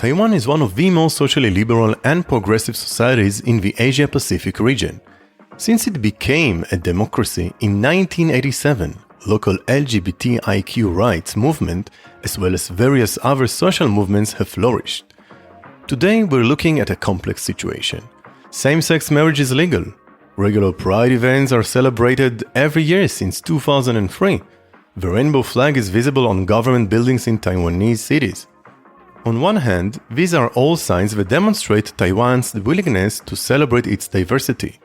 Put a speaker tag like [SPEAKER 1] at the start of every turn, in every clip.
[SPEAKER 1] Taiwan is one of the most socially liberal and progressive societies in the Asia-Pacific region. Since it became a democracy in 1987, local LGBTIQ rights movement, as well as various other social movements, have flourished. Today, we're looking at a complex situation. Same-sex marriage is legal. Regular pride events are celebrated every year since 2003. The rainbow flag is visible on government buildings in Taiwanese cities. On one hand, these are all signs that demonstrate Taiwan's willingness to celebrate its diversity.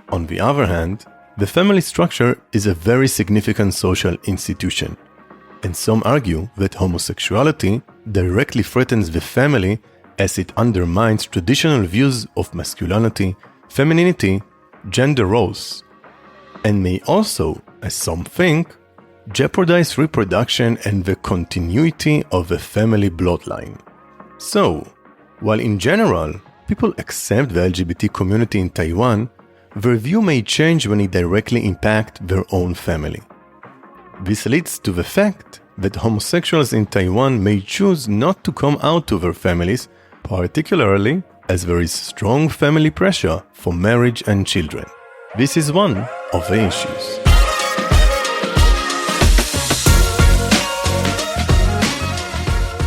[SPEAKER 1] On the other hand, the family structure is a very significant social institution, and some argue that homosexuality directly threatens the family as it undermines traditional views of masculinity, femininity, gender roles, and may also, as some think, jeopardize reproduction and the continuity of the family bloodline. So, while in general, people accept the LGBT community in Taiwan, their view may change when it directly impacts their own family. This leads to the fact that homosexuals in Taiwan may choose not to come out to their families, particularly as there is strong family pressure for marriage and children. This is one of the issues.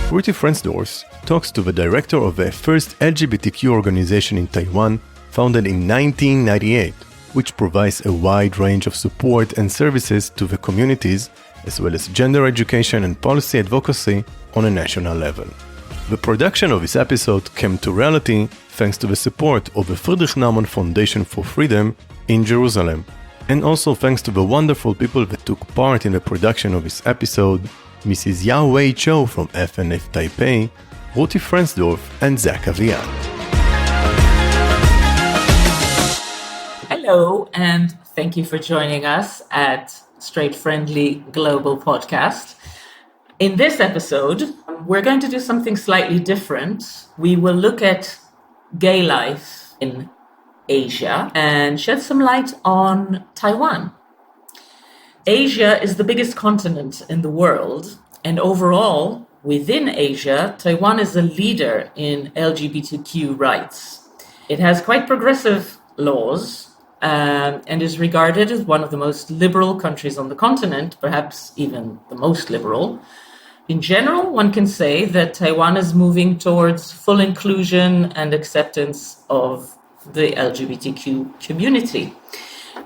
[SPEAKER 1] Ruti Frensdorf talks to the director of the first LGBTQ organization in Taiwan, founded in 1998, which provides a wide range of support and services to the communities, as well as gender education and policy advocacy on a national level. The production of this episode came to reality thanks to the support of the Friedrich Naumann Foundation for Freedom in Jerusalem, and also thanks to the wonderful people that took part in the production of this episode, Mrs. Yao Wei Cho from FNF Taipei, Ruti Frensdorf, and Zach Avian.
[SPEAKER 2] Hello, and thank you for joining us at Straight Friendly Global Podcast. In this episode, we're going to do something slightly different. We will look at gay life in Asia and shed some light on Taiwan. Asia is the biggest continent in the world, and overall, within Asia, Taiwan is a leader in LGBTQ rights. It has quite progressive laws and is regarded as one of the most liberal countries on the continent, perhaps even the most liberal. In general, one can say that Taiwan is moving towards full inclusion and acceptance of the LGBTQ community.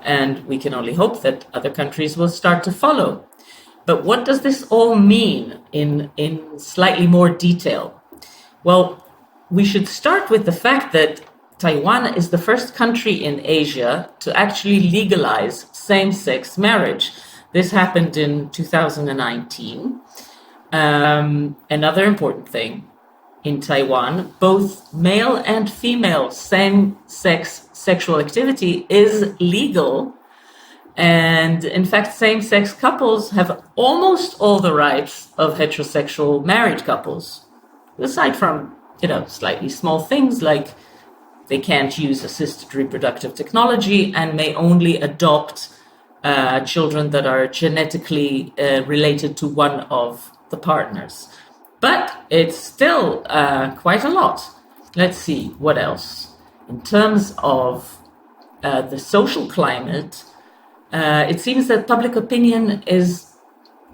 [SPEAKER 2] And we can only hope that other countries will start to follow. But what does this all mean in slightly more detail? Well, we should start with the fact that Taiwan is the first country in Asia to actually legalize same-sex marriage. This happened in 2019. Another important thing, in Taiwan, both male and female same-sex sexual activity is legal. And in fact, same-sex couples have almost all the rights of heterosexual married couples. Aside from, slightly small things like they can't use assisted reproductive technology and may only adopt children that are genetically related to one of the partners. But it's still quite a lot. Let's see, what else? In terms of the social climate, it seems that public opinion is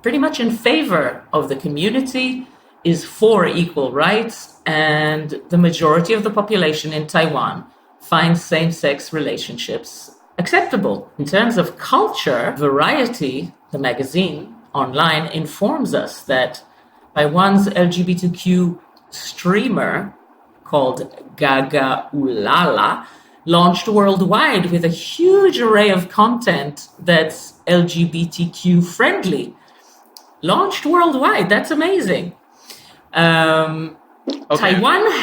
[SPEAKER 2] pretty much in favor of the community, is for equal rights, and the majority of the population in Taiwan finds same-sex relationships acceptable. In terms of culture, Variety, the magazine online, informs us that Taiwan's LGBTQ streamer called Gaga Ulala launched worldwide with a huge array of content that's LGBTQ friendly. Launched worldwide, that's amazing. Taiwan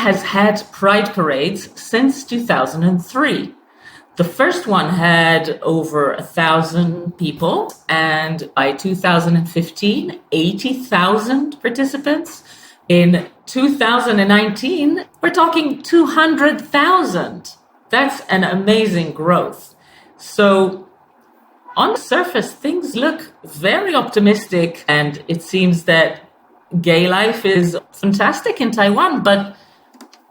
[SPEAKER 2] has had pride parades since 2003. The first one had over 1,000 people, and by 2015, 80,000 participants. In 2019, we're talking 200,000. That's an amazing growth. So on the surface, things look very optimistic, and it seems that gay life is fantastic in Taiwan, but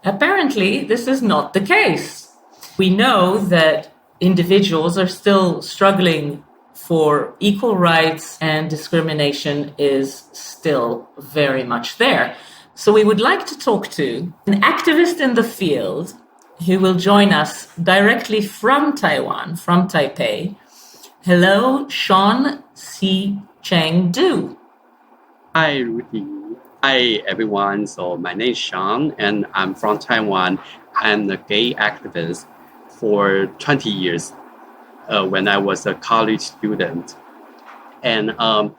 [SPEAKER 2] Apparently, this is not the case. We know that individuals are still struggling for equal rights and discrimination is still very much there. So we would like to talk to an activist in the field who will join us directly from Taiwan, from Taipei. Hello, Sean Sih-Cheng.
[SPEAKER 3] Hi, Rudy. Hi, everyone. So my name is Sean, and I'm from Taiwan. I'm a gay activist for 20 years when I was a college student. And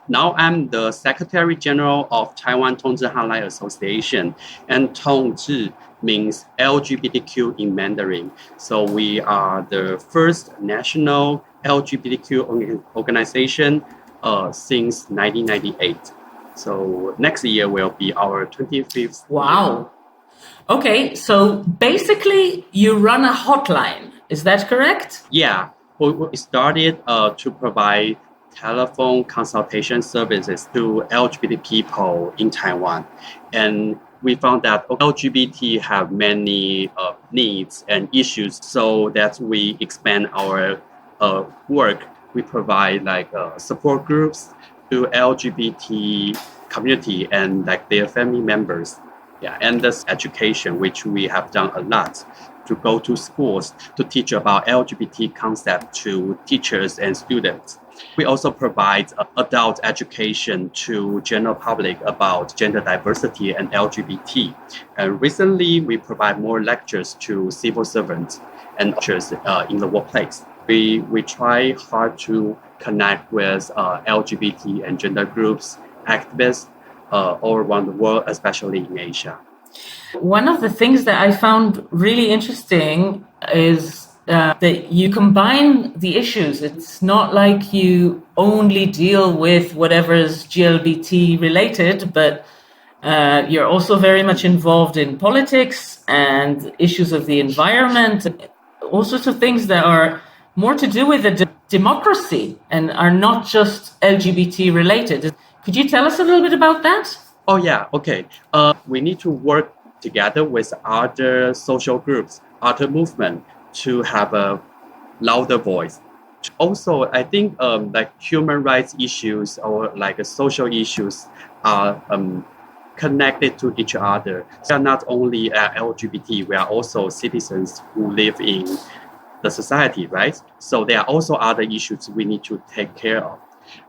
[SPEAKER 3] now I'm the Secretary General of Taiwan Tongzhi Hotline Association. And Tongzhi means LGBTQ in Mandarin. So we are the first national LGBTQ organization since 1998. So next year will be our 25th.
[SPEAKER 2] Wow. Okay, so basically you run a hotline. Is that correct?
[SPEAKER 3] Yeah, we started to provide telephone consultation services to LGBT people in Taiwan. And we found that LGBT have many needs and issues, so that we expand our work. We provide support groups to LGBT community and their family members. Yeah, and this education, which we have done a lot to go to schools to teach about LGBT concept to teachers and students. We also provide adult education to general public about gender diversity and LGBT. And recently, we provide more lectures to civil servants and lectures in the workplace. We try hard to connect with LGBT and gender groups, activists all around the world, especially in Asia.
[SPEAKER 2] One of the things that I found really interesting is that you combine the issues. It's not like you only deal with whatever is GLBT related, but you're also very much involved in politics and issues of the environment, all sorts of things that are more to do with the democracy and are not just LGBT related. Could you tell us a little bit about that?
[SPEAKER 3] Oh, yeah. Okay. We need to work together with other social groups, other movements to have a louder voice. Also, I think human rights issues or social issues are connected to each other. We are not only LGBT, we are also citizens who live in the society, right? So there are also other issues we need to take care of.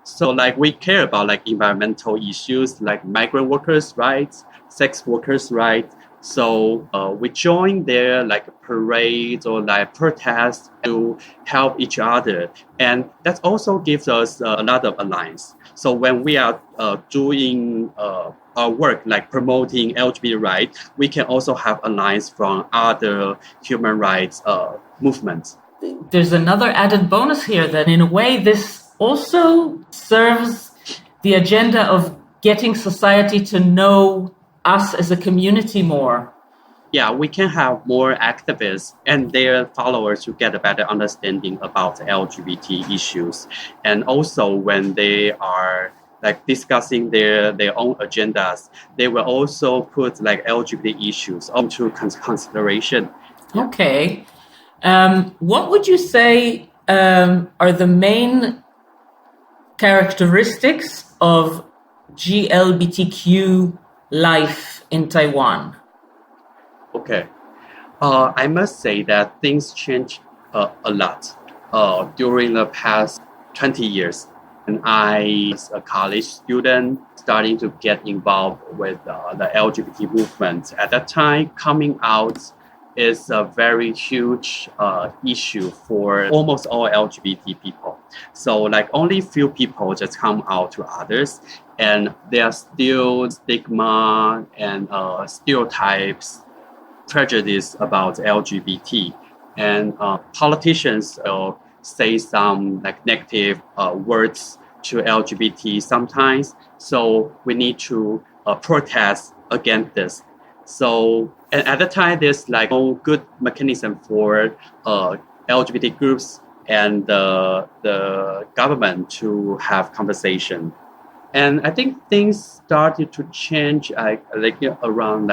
[SPEAKER 3] So we care about environmental issues like migrant workers' rights, sex workers' rights. So we join their parades or protests to help each other. And that also gives us a lot of alliance. So when we are doing our work promoting LGBT rights, we can also have alliance from other human rights movements.
[SPEAKER 2] There's another added bonus here that in a way this also serves the agenda of getting society to know us as a community more.
[SPEAKER 3] Yeah, we can have more activists and their followers to get a better understanding about LGBT issues. And also when they are discussing their own agendas, they will also put LGBT issues onto consideration.
[SPEAKER 2] Okay. What would you say are the main characteristics of GLBTQ life in Taiwan?
[SPEAKER 3] Okay. I must say that things changed a lot during the past 20 years. And I, as a college student, starting to get involved with the LGBT movement. At that time, coming out is a very huge issue for almost all LGBT people. So only few people just come out to others, and there are still stigma and stereotypes, prejudice about LGBT, and politicians say some negative words to LGBT sometimes. So we need to protest against this. So and at the time, there's no good mechanism for LGBT groups and the government to have conversation. And I think things started to change around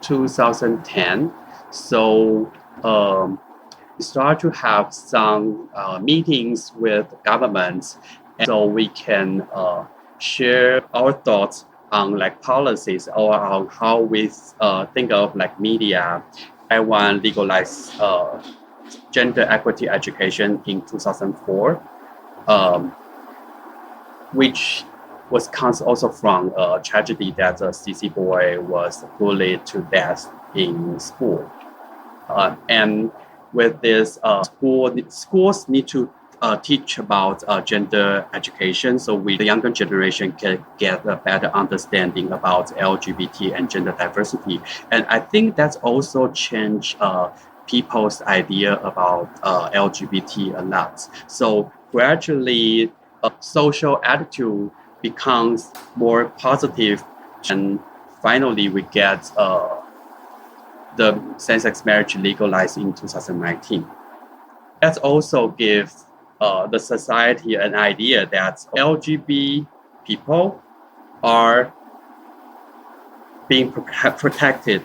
[SPEAKER 3] 2010. So we start to have some meetings with governments, and so we can share our thoughts on like policies or on how we think of like media. Taiwan legalized gender equity education in 2004, which comes also from a tragedy that a CC boy was bullied to death in school. And with this, schools need to teach about gender education, so the younger generation can get a better understanding about LGBT and gender diversity. And I think that's also changed people's idea about LGBT a lot. So gradually, social attitude becomes more positive, and finally we get the same-sex marriage legalized in 2019. That also gives the society an idea that LGBT people are being protected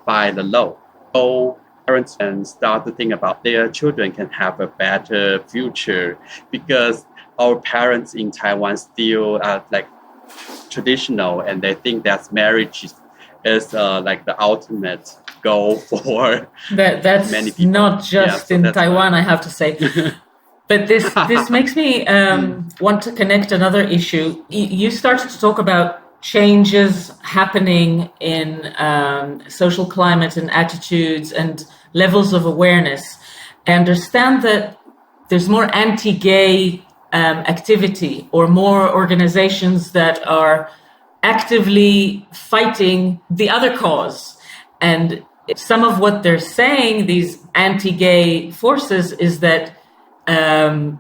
[SPEAKER 3] by the law. So parents can start to think about their children can have a better future, because our parents in Taiwan still are like traditional, and they think that marriage is like the ultimate goal for
[SPEAKER 2] that's
[SPEAKER 3] many people.
[SPEAKER 2] Not just in Taiwan, I have to say. But this makes me want to connect another issue. You started to talk about changes happening in social climate and attitudes and levels of awareness. I understand that there's more anti-gay activity, or more organizations that are actively fighting the other cause. And some of what they're saying, these anti-gay forces, is that the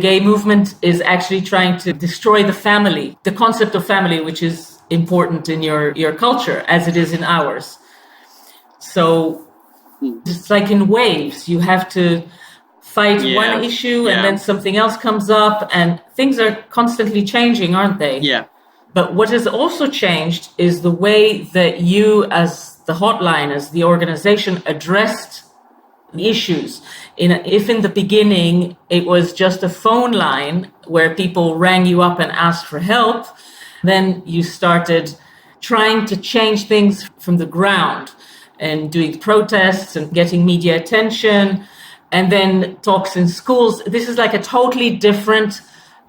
[SPEAKER 2] gay movement is actually trying to destroy the family, the concept of family, which is important in your culture as it is in ours. So it's like in waves. You have to fight one issue and then something else comes up, and things are constantly changing, aren't they?
[SPEAKER 3] Yeah.
[SPEAKER 2] But what has also changed is the way that you, as the hotline, as the organization, addressed the issues. If in the beginning it was just a phone line where people rang you up and asked for help, then you started trying to change things from the ground and doing protests and getting media attention, and then talks in schools. This is like a totally different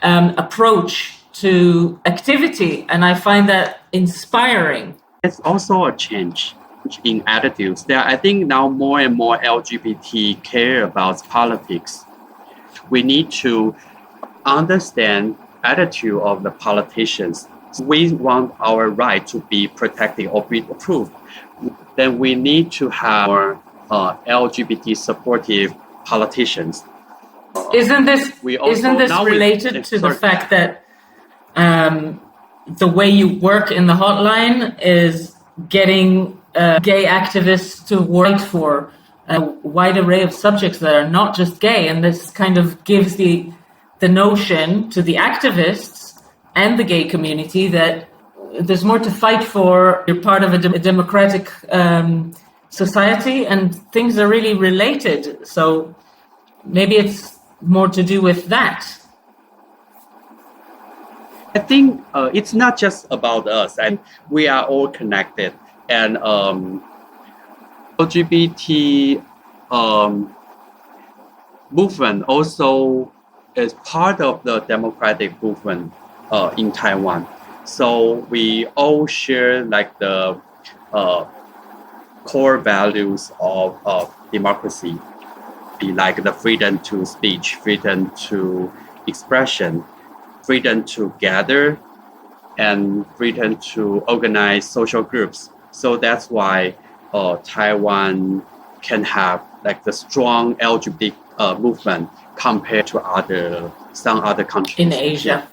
[SPEAKER 2] approach to activity, and I find that inspiring.
[SPEAKER 3] It's also a change in attitudes. I think now more and more LGBT care about politics. We need to understand attitude of the politicians. We want our right to be protected or be approved. Then we need to have more LGBT supportive politicians.
[SPEAKER 2] Isn't this related to the fact that the way you work in the hotline is getting gay activists to work for a wide array of subjects that are not just gay, and this kind of gives the notion to the activists and the gay community that there's more to fight for. You're part of a democratic society, and things are really related. So maybe it's more to do with that.
[SPEAKER 3] I think it's not just about us, and we are all connected. And LGBT movement also is part of the democratic movement in Taiwan. So we all share like the core values of democracy, like the freedom to speech, freedom to expression, freedom to gather, and freedom to organize social groups. So that's why Taiwan can have like the strong LGBT movement compared to some other countries
[SPEAKER 2] in Asia. Yeah.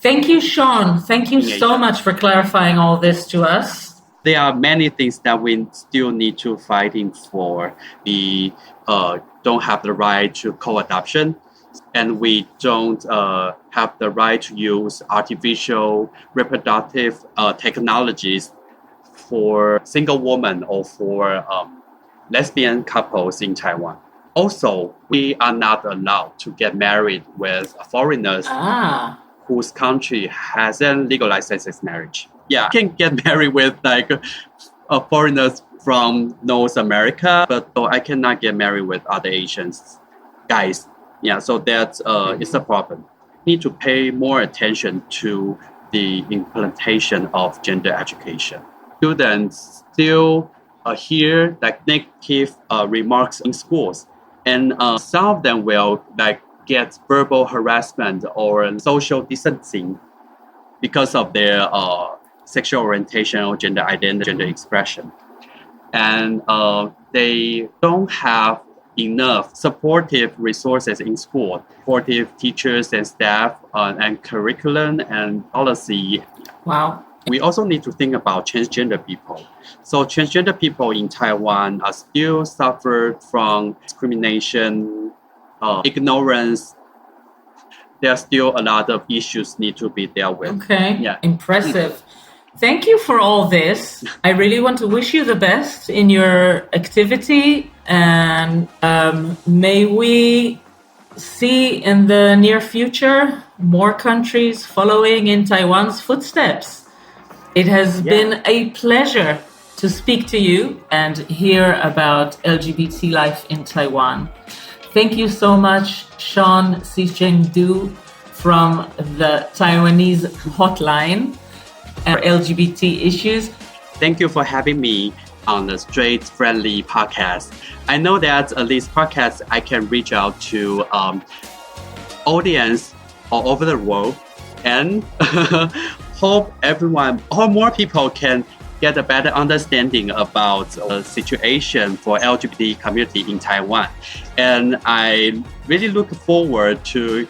[SPEAKER 2] Thank you, Sean. Thank you so much for clarifying all this to us.
[SPEAKER 3] There are many things that we still need to fighting for. We don't have the right to co-adoption, and we don't have the right to use artificial reproductive technologies for single women or for lesbian couples in Taiwan. Also, we are not allowed to get married with foreigners whose country hasn't legalized same-sex marriage. Yeah, you can get married with foreigners from North America, but I cannot get married with other Asians guys. Yeah, so that's it's a problem. We need to pay more attention to the implementation of gender education. Students still hear negative remarks in schools, and some of them will get verbal harassment or social distancing because of their sexual orientation or gender identity, gender expression. And they don't have enough supportive resources in school, supportive teachers and staff, and curriculum and policy.
[SPEAKER 2] Wow.
[SPEAKER 3] We also need to think about transgender people. So transgender people in Taiwan are still suffer from discrimination, ignorance. There are still a lot of issues need to be dealt with.
[SPEAKER 2] Okay,
[SPEAKER 3] yeah.
[SPEAKER 2] Impressive. Thank you for all this. I really want to wish you the best in your activity, and may we see in the near future more countries following in Taiwan's footsteps. It has been a pleasure to speak to you and hear about LGBT life in Taiwan. Thank you so much, Sean Sih-Cheng from the Taiwanese hotline and LGBT issues.
[SPEAKER 3] Thank you for having me on the Straight Friendly podcast. I know that this podcast I can reach out to audience all over the world, and hope everyone or more people can get a better understanding about the situation for LGBT community in Taiwan. And I really look forward to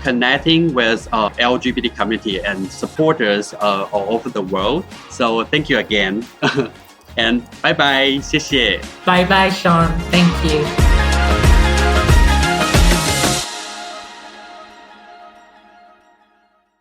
[SPEAKER 3] connecting with LGBT community and supporters all over the world. So thank you again. And bye-bye. 谢谢.
[SPEAKER 2] Bye-bye, Sean. Thank you.